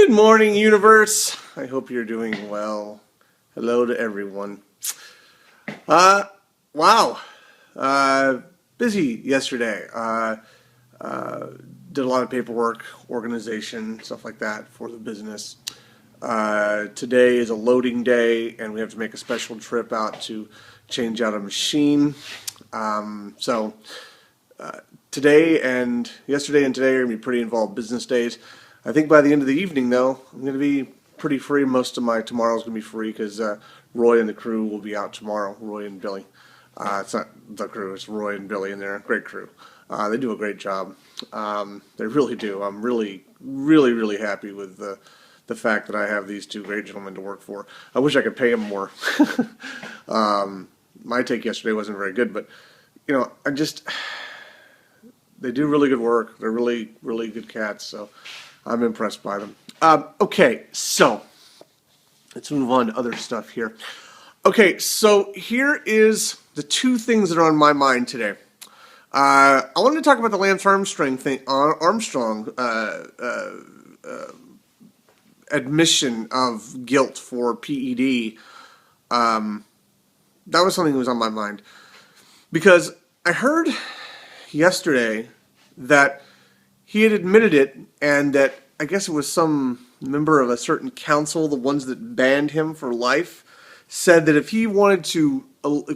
Good morning, universe. I hope you're doing well. Hello to everyone. Wow. Busy yesterday. Did a lot of paperwork, organization, stuff like that for the business. Today is a loading day, and we have to make a special trip out to change out a machine. Today and yesterday and today are going to be pretty involved business days. I think by the end of the evening, though, I'm going to be pretty free. Most of my tomorrow's going to be free because Roy and the crew will be out tomorrow. Roy and Billy. It's not the crew, it's Roy and Billy, and they're a great crew. They do a great job. They really do. I'm really, really, really happy with the fact that I have these two great gentlemen to work for. I wish I could pay them more. My take yesterday wasn't very good, but, they do really good work. They're really, really good cats, so I'm impressed by them. Okay, so let's move on to other stuff here. Okay, so here is the two things that are on my mind today. I wanted to talk about the Lance Armstrong thing. Admission of guilt for PED. That was something that was on my mind because I heard yesterday that he had admitted it, and that I guess it was some member of a certain council, the ones that banned him for life, said that if he wanted to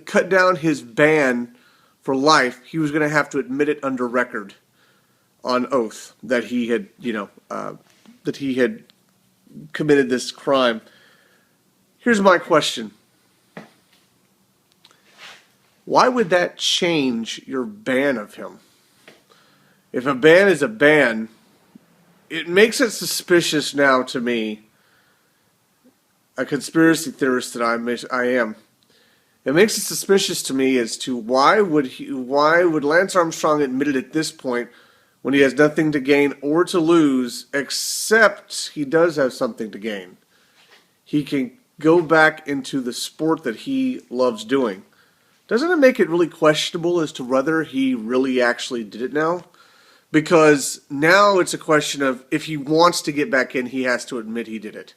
cut down his ban for life, he was going to have to admit it under record, on oath, that he had, that he had committed this crime. Here's my question. Why would that change your ban of him? If a ban is a ban, it makes it suspicious now to me, a conspiracy theorist that I am. It makes it suspicious to me as to why would Lance Armstrong admit it at this point when he has nothing to gain or to lose, except he does have something to gain. He can go back into the sport that he loves doing. Doesn't it make it really questionable as to whether he really actually did it now? Because now it's a question of if he wants to get back in, he has to admit he did it.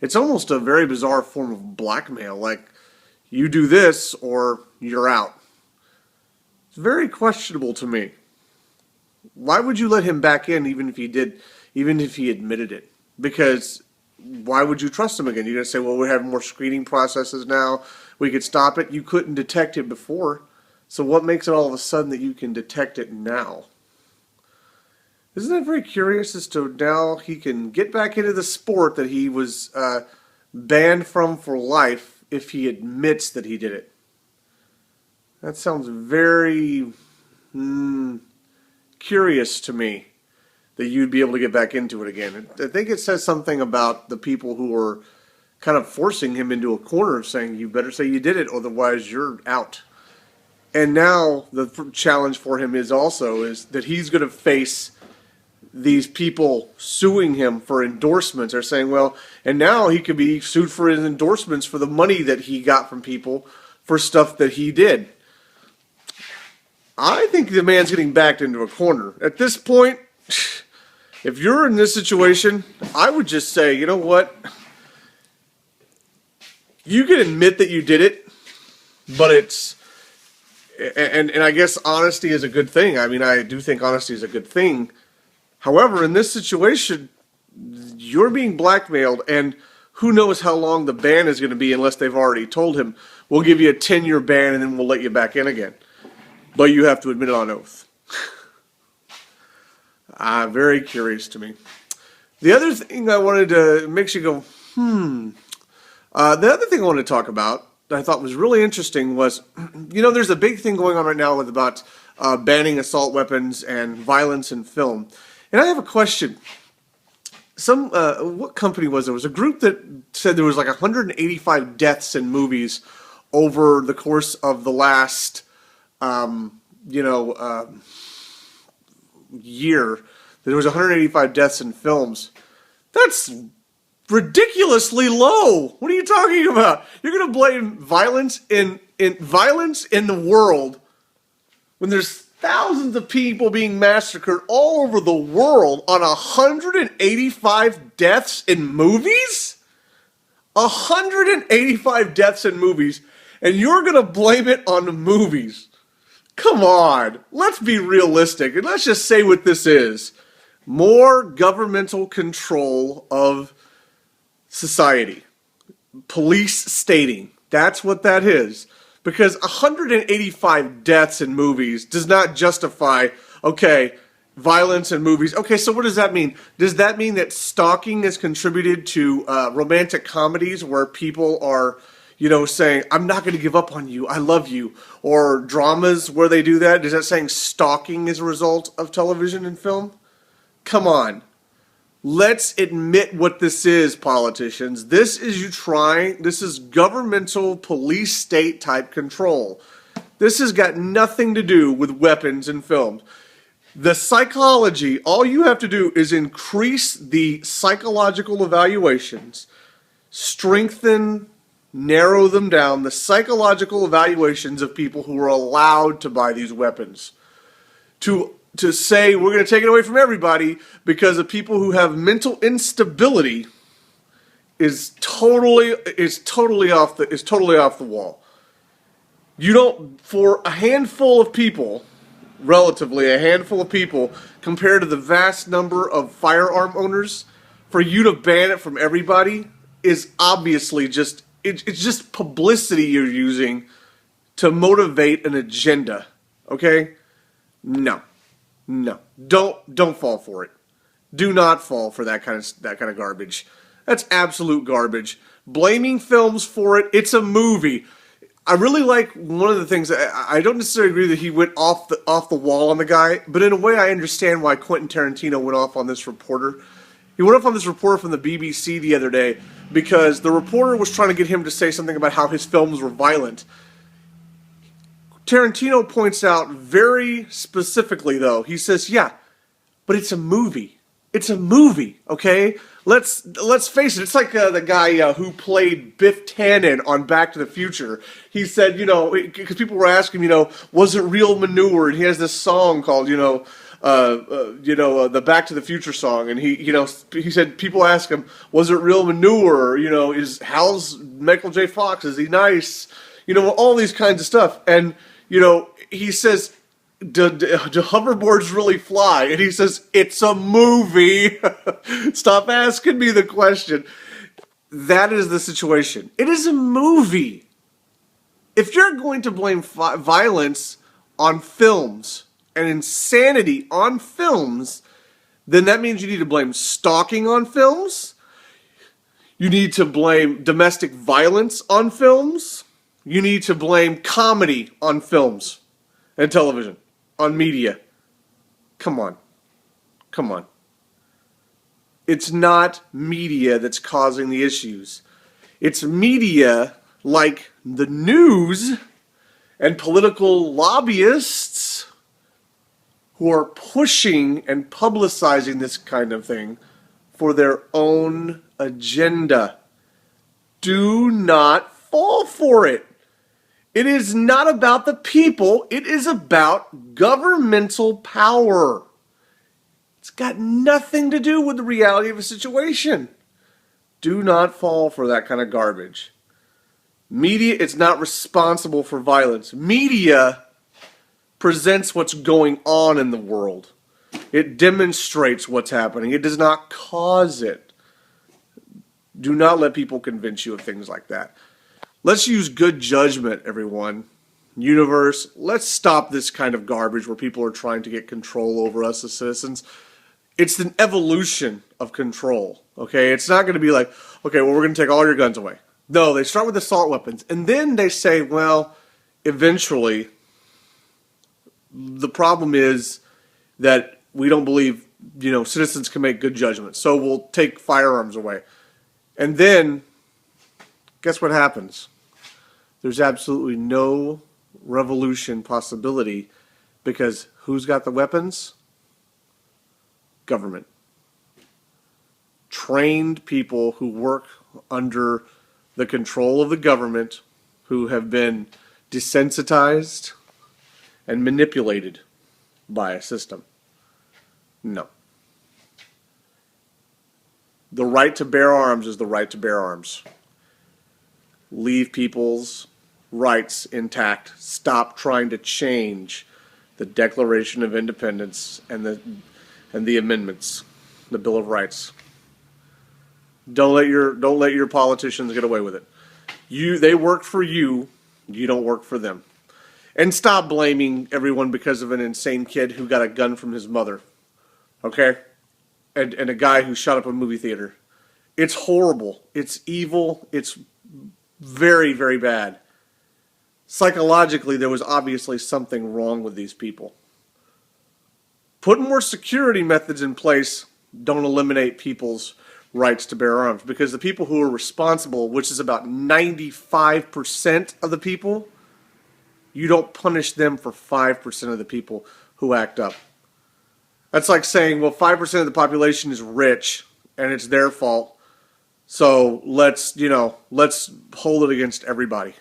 It's almost a very bizarre form of blackmail, like you do this or you're out. It's very questionable to me. Why would you let him back in even if he admitted it? Because why would you trust him again? You're going to say, well, we have more screening processes now. We could stop it. You couldn't detect it before. So what makes it all of a sudden that you can detect it now? Isn't that very curious as to now he can get back into the sport that he was banned from for life if he admits that he did it? That sounds very curious to me, that you'd be able to get back into it again. I think it says something about the people who are kind of forcing him into a corner, saying you better say you did it, otherwise you're out. And now the challenge for him is that he's going to face these people suing him for endorsements. They're saying, well, and now he could be sued for his endorsements for the money that he got from people for stuff that he did. I think the man's getting backed into a corner. At this point, if you're in this situation, I would just say, you know what? You can admit that you did it, but and I guess honesty is a good thing. I mean, I do think honesty is a good thing. However, in this situation, you're being blackmailed, and who knows how long the ban is going to be unless they've already told him, we'll give you a 10-year ban and then we'll let you back in again. But you have to admit it on oath. Very curious to me. The other thing I wanted to make you go, the other thing I wanted to talk about that I thought was really interesting was, there's a big thing going on right now about banning assault weapons and violence in film. And I have a question. What company was it? It was a group that said there was like 185 deaths in movies over the course of the last, year. There was 185 deaths in films. That's ridiculously low. What are you talking about? You're going to blame violence in the world when there's thousands of people being massacred all over the world on 185 deaths in movies? 185 deaths in movies, and you're going to blame it on the movies. Come on, let's be realistic, and let's just say what this is. More governmental control of society. Police stating. That's what that is. Because 185 deaths in movies does not justify, okay, violence in movies. Okay, so what does that mean? Does that mean that stalking has contributed to romantic comedies where people are, saying, I'm not going to give up on you, I love you? Or dramas where they do that? Is that saying stalking is a result of television and film? Come on. Let's admit what this is, politicians. This is governmental police state type control. This has got nothing to do with weapons and films. The psychology, all you have to do is increase the psychological evaluations, strengthen, narrow them down, the psychological evaluations of people who are allowed to buy these weapons. To say we're going to take it away from everybody because of people who have mental instability is totally off the wall. You don't, for a handful of people, relatively a handful of people, compared to the vast number of firearm owners, for you to ban it from everybody is obviously just it's just publicity you're using to motivate an agenda. Okay? No. Don't fall for it. Do not fall for that kind of garbage. That's absolute garbage. Blaming films for it, it's a movie. I really like one of the things. I don't necessarily agree that he went off the wall on the guy, but in a way I understand why Quentin Tarantino went off on this reporter. He went off on this reporter from the BBC the other day because the reporter was trying to get him to say something about how his films were violent. Tarantino points out very specifically, though, he says, yeah, but it's a movie. It's a movie, okay? Let's face it. It's like the guy who played Biff Tannen on Back to the Future. He said, because people were asking him, was it real manure? And he has this song called, the Back to the Future song. And he said, people ask him, was it real manure? How's Michael J. Fox? Is he nice? All these kinds of stuff. And he says, do hoverboards really fly? And he says, it's a movie. Stop asking me the question. That is the situation. It is a movie. If you're going to blame violence on films and insanity on films, then that means you need to blame stalking on films. You need to blame domestic violence on films. You need to blame comedy on films and television, on media. Come on. It's not media that's causing the issues. It's media like the news and political lobbyists who are pushing and publicizing this kind of thing for their own agenda. Do not fall for it. It is not about the people. It is about governmental power. It's got nothing to do with the reality of a situation. Do not fall for that kind of garbage. Media is not responsible for violence. Media presents what's going on in the world. It demonstrates what's happening. It does not cause it. Do not let people convince you of things like that. Let's use good judgment, everyone. Universe, let's stop this kind of garbage where people are trying to get control over us as citizens. It's an evolution of control, okay? It's not going to be like, okay, well, we're going to take all your guns away. No, they start with assault weapons. And then they say, well, eventually, the problem is that we don't believe, citizens can make good judgments. So we'll take firearms away. And then, guess what happens? There's absolutely no revolution possibility because who's got the weapons? Government. Trained people who work under the control of the government, who have been desensitized and manipulated by a system. No. The right to bear arms is the right to bear arms. Leave people's rights intact. Stop trying to change the Declaration of Independence and the amendments, the Bill of Rights. Don't let your politicians get away with it. They work for you. You don't work for them. And stop blaming everyone because of an insane kid who got a gun from his mother. Okay? And a guy who shot up a movie theater. It's horrible. It's evil. It's very, very bad. Psychologically, there was obviously something wrong with these people. Put more security methods in place. Don't eliminate people's rights to bear arms. Because the people who are responsible, which is about 95% of the people, you don't punish them for 5% of the people who act up. That's like saying, well, 5% of the population is rich and it's their fault. So let's hold it against everybody.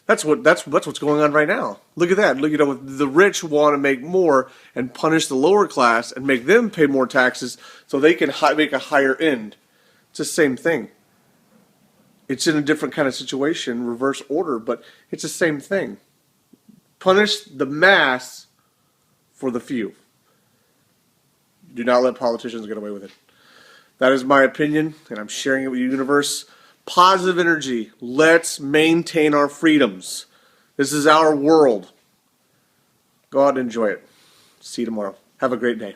That's what's going on right now. Look at that. Look, the rich want to make more and punish the lower class and make them pay more taxes so they can make a higher end. It's the same thing. It's in a different kind of situation, reverse order, but it's the same thing. Punish the mass for the few. Do not let politicians get away with it. That is my opinion, and I'm sharing it with you, universe. Positive energy. Let's maintain our freedoms. This is our world. Go out and enjoy it. See you tomorrow. Have a great day.